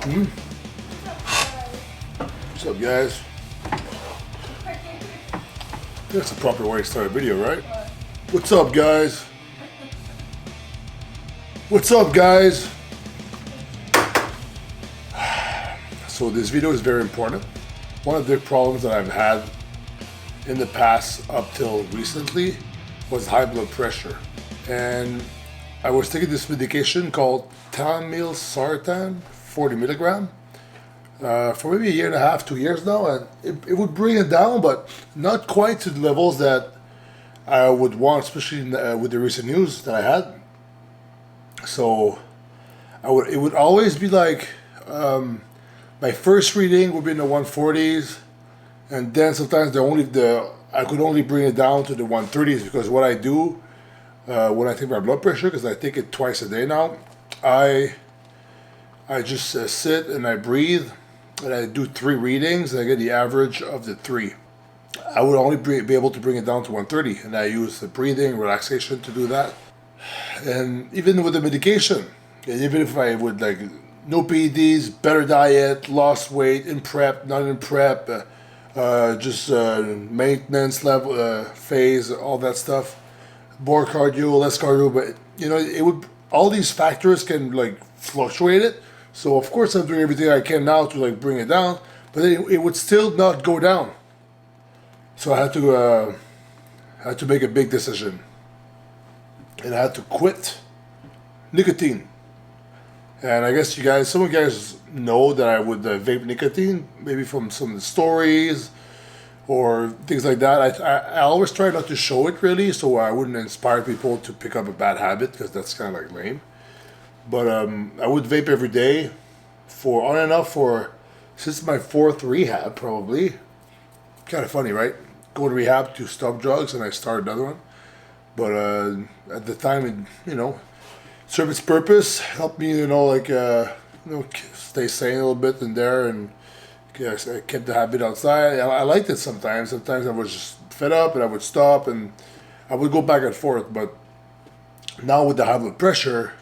Hmm? What's up, guys? That's the proper way to start a video, right? What's up, guys? What's up, guys? So this video is very important. One of the problems that I've had in the past up till recently was high blood pressure. And I was taking this medication called Tamil-Sartan, 40 milligram, for maybe a year and a half, 2 years now, and it would bring it down, but not quite to the levels that I would want, especially with the recent news that I had. So it would always be like my first reading would be in the 140s, and then sometimes I could only bring it down to the 130s because what I do when I take my blood pressure, because I take it twice a day now, I just sit and I breathe, and I do 3 readings, and I get the average of the 3. I would only be able to bring it down to 130, and I use the breathing, relaxation to do that. And even with the medication, and even if I would like no PEDs, better diet, lost weight, in prep, not in prep, just maintenance level phase, all that stuff, more cardio, less cardio, but you know, it would, all these factors can like fluctuate it. So of course I'm doing everything I can now to like bring it down, but then it would still not go down. So I had to make a big decision, and I had to quit nicotine. And I guess some of you guys know that I would vape nicotine, maybe from some of the stories or things like that. I always try not to show it really, so I wouldn't inspire people to pick up a bad habit, because that's kind of like lame. But I would vape every day for on and off for since my 4th rehab, probably. Kind of funny, right? Go to rehab to stop drugs, and I start another one. But at the time, it served its purpose, helped me, stay sane a little bit in there, and I kept the habit outside. I liked it sometimes. Sometimes I was just fed up, and I would stop, and I would go back and forth. But now with the high blood pressure,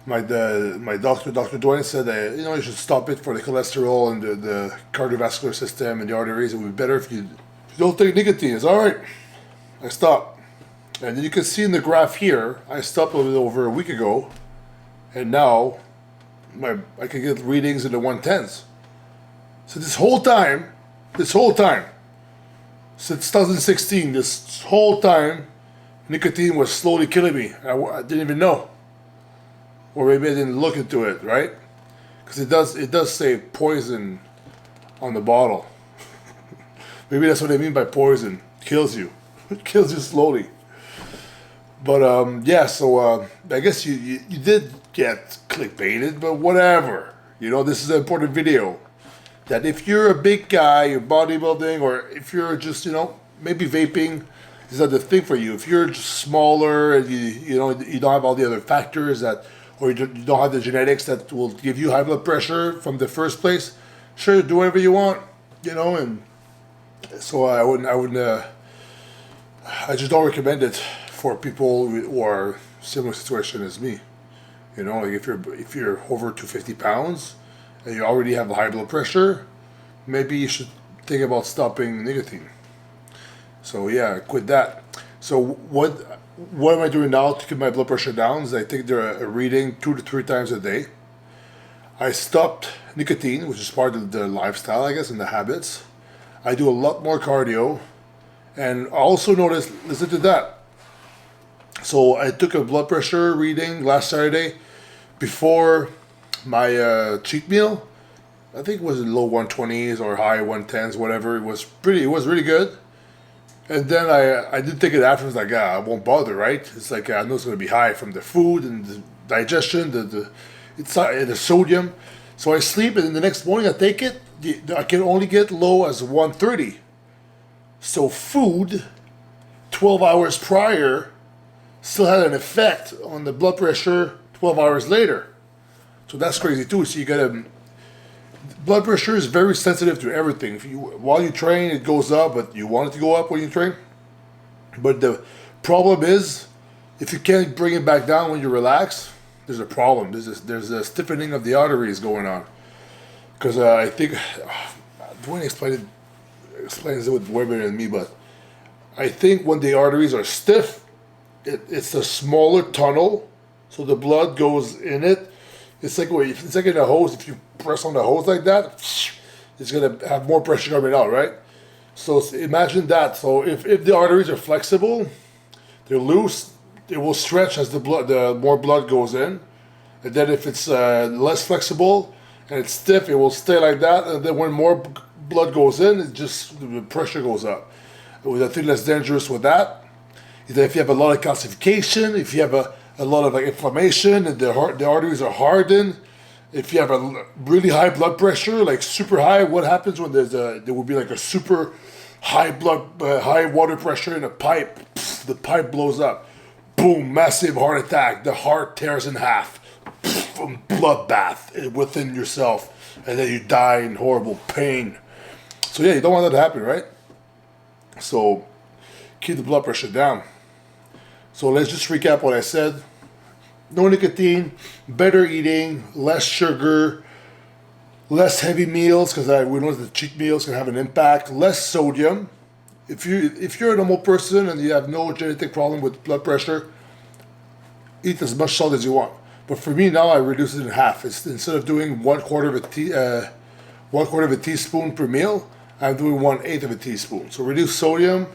my doctor, Dr. Antoine, said that you should stop it for the cholesterol and the cardiovascular system and the arteries. It would be better if you don't take nicotine. It's all right. I stopped. And then you can see in the graph here, I stopped a little over a week ago, and now I can get readings in the 110s. So this whole time, since 2016, this whole time, nicotine was slowly killing me. I didn't even know. Or maybe I didn't look into it, right? Because it does say poison on the bottle. Maybe that's what they mean by poison. Kills you. It kills you slowly. But so I guess you did get clickbaited, but whatever. This is an important video. That if you're a big guy, you're bodybuilding, or if you're just, maybe vaping is not the thing for you. If you're just smaller and you don't have all the other factors or you don't have the genetics that will give you high blood pressure from the first place, sure, do whatever you want, and so I just don't recommend it for people who are similar situation as me. Like if you're over 250 pounds and you already have high blood pressure, maybe you should think about stopping nicotine. So yeah, quit that. So what am I doing now to keep my blood pressure down? Is I take a reading 2 to 3 times a day. I stopped nicotine, which is part of the lifestyle, I guess, and the habits. I do a lot more cardio, and I also noticed, listen to that. So I took a blood pressure reading last Saturday before my cheat meal. I think it was in low 120s or high 110s, whatever. It was really good. And then I did take it after. I was like, I won't bother, right? It's like I know it's going to be high from the food and the digestion, the sodium. So I sleep, and then the next morning I take it. I can only get low as 130. So food, 12 hours prior, still had an effect on the blood pressure 12 hours later. So that's crazy too. So you gotta, blood pressure is very sensitive to everything. While you train, it goes up, but you want it to go up when you train. But the problem is, if you can't bring it back down when you relax, there's a problem. There's a stiffening of the arteries going on. because I think Dwayne explains it with way better than me, but I think when the arteries are stiff, it's a smaller tunnel, so the blood goes in it. It's like in a hose. If you press on the hose like that, it's gonna have more pressure coming out, right? So imagine that. So if the arteries are flexible, they're loose, it will stretch as the more blood goes in. And then if it's less flexible and it's stiff, it will stay like that. And then when more blood goes in, the pressure goes up. The thing that's dangerous with that is that if you have a lot of calcification, if you have a lot of inflammation and the arteries are hardened, if you have a really high blood pressure, like super high, what happens when there will be like a super high high water pressure in a pipe? Pfft, the pipe blows up. Boom, massive heart attack. The heart tears in half. Pfft, bloodbath within yourself. And then you die in horrible pain. So yeah, you don't want that to happen, right? So keep the blood pressure down. So let's just recap what I said. No nicotine, better eating, less sugar, less heavy meals, because we know that cheat meals can have an impact. Less sodium. If you're a normal person and you have no genetic problem with blood pressure, eat as much salt as you want. But for me now, I reduce it in half. Instead of doing 1/4 of a teaspoon per meal, I'm doing 1/8 of a teaspoon. So reduce sodium,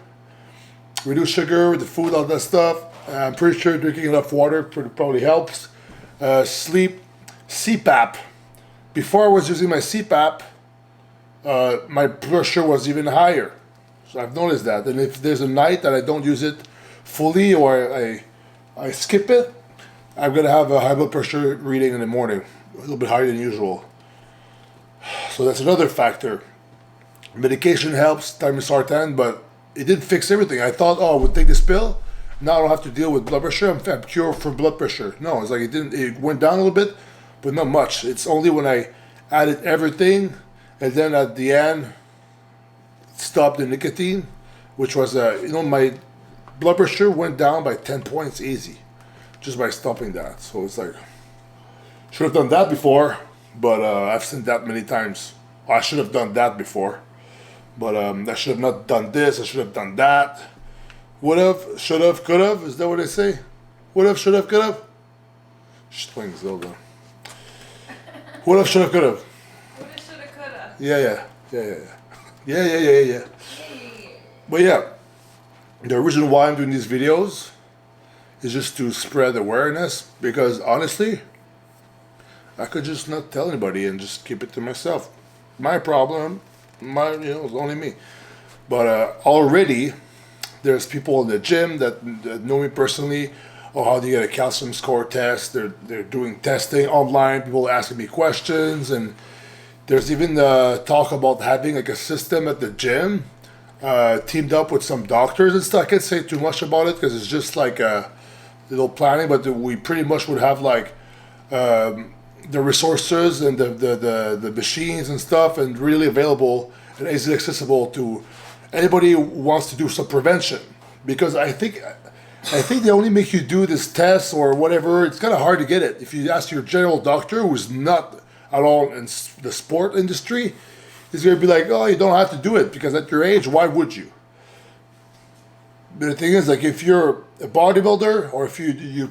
reduce sugar, the food, all that stuff. I'm pretty sure drinking enough water probably helps. Sleep, CPAP. Before I was using my CPAP, my pressure was even higher. So I've noticed that. And if there's a night that I don't use it fully or I skip it, I'm gonna have a high blood pressure reading in the morning, a little bit higher than usual. So that's another factor. Medication helps, Sartan, but it didn't fix everything. I thought, oh, I would take this pill. Now I don't have to deal with blood pressure. I'm cured for blood pressure. No, it's like it went down a little bit, but not much. It's only when I added everything and then at the end stopped the nicotine, which was, my blood pressure went down by 10 points easy just by stopping that. So it's like, should have done that before, but I've seen that many times. I should have done that before, but I should have not done this. I should have done that. Would have, should have, could have. Is that what they say? Would have, should have, could have. She's playing Zelda. Would have, should have, could have. Woulda, shoulda, coulda. Yeah. But yeah, the reason why I'm doing these videos is just to spread awareness, because honestly, I could just not tell anybody and just keep it to myself. My problem, it's only me. But already, there's people in the gym that know me personally. Oh, how do you get a calcium score test? They're doing testing online. People are asking me questions, and there's even talk about having like a system at the gym, teamed up with some doctors and stuff. I can't say too much about it because it's just like a little planning, but we pretty much would have like the resources and the machines and stuff, and really available and easily accessible to anybody who wants to do some prevention. Because I think they only make you do this test or whatever. It's kind of hard to get it. If you ask your general doctor, who's not at all in the sport industry, he's going to be like, oh, you don't have to do it because at your age, why would you? But the thing is, like, if you're a bodybuilder, or if you're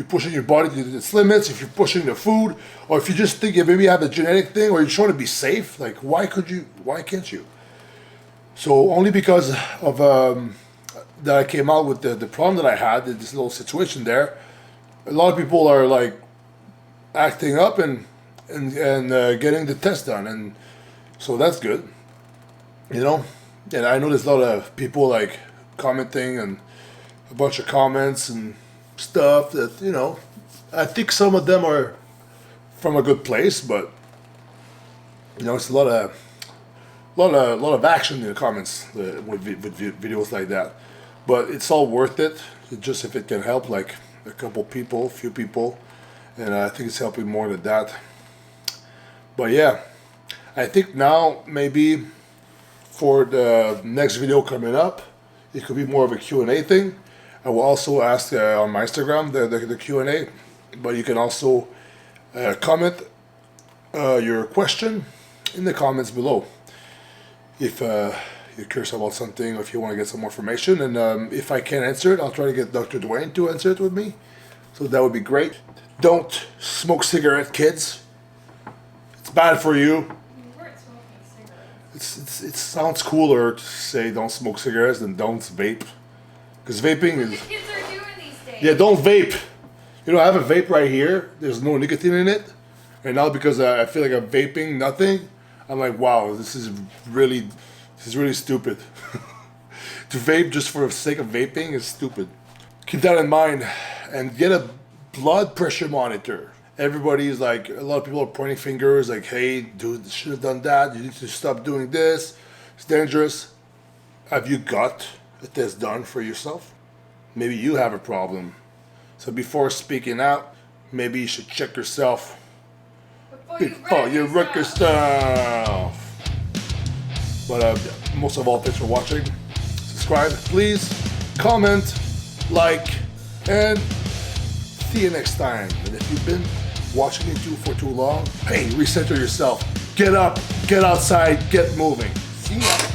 pushing your body to its limits, if you're pushing the food, or if you just think you maybe have a genetic thing, or you're trying to be safe, like, why can't you? So only because of that I came out with the problem that I had, this little situation there, a lot of people are like acting up and getting the test done, and so that's good, And I know there's a lot of people like commenting and a bunch of comments and stuff that I think some of them are from a good place, but it's a lot of action in the comments with videos like that. But it's all worth it, just if it can help like a few people, and I think it's helping more than that. But yeah, I think now maybe for the next video coming up, it could be more of a Q&A thing. I will also ask on my Instagram the Q&A, but you can also comment your question in the comments below if you're curious about something or if you want to get some more information. And if I can't answer it, I'll try to get Dr. Dwayne to answer it with me. So that would be great. Don't smoke cigarette, kids. It's bad for you. You weren't smoking cigarettes. It sounds cooler to say don't smoke cigarettes than don't vape. Because vaping What is... the kids are doing these days. Yeah, don't vape. You know, I have a vape right here. There's no nicotine in it. And now because I feel like I'm vaping nothing, I'm like, wow, this is really stupid. To vape just for the sake of vaping is stupid. Keep that in mind and get a blood pressure monitor. Everybody's like, a lot of people are pointing fingers like, hey, dude, you should have done that. You need to stop doing this. It's dangerous. Have you got a test done for yourself? Maybe you have a problem. So before speaking out, maybe you should check yourself before you wreck yourself. But most of all, thanks for watching. Subscribe, please. Comment, like, and see you next time. And if you've been watching me for too long, hey, recenter yourself. Get up, get outside, get moving. See ya.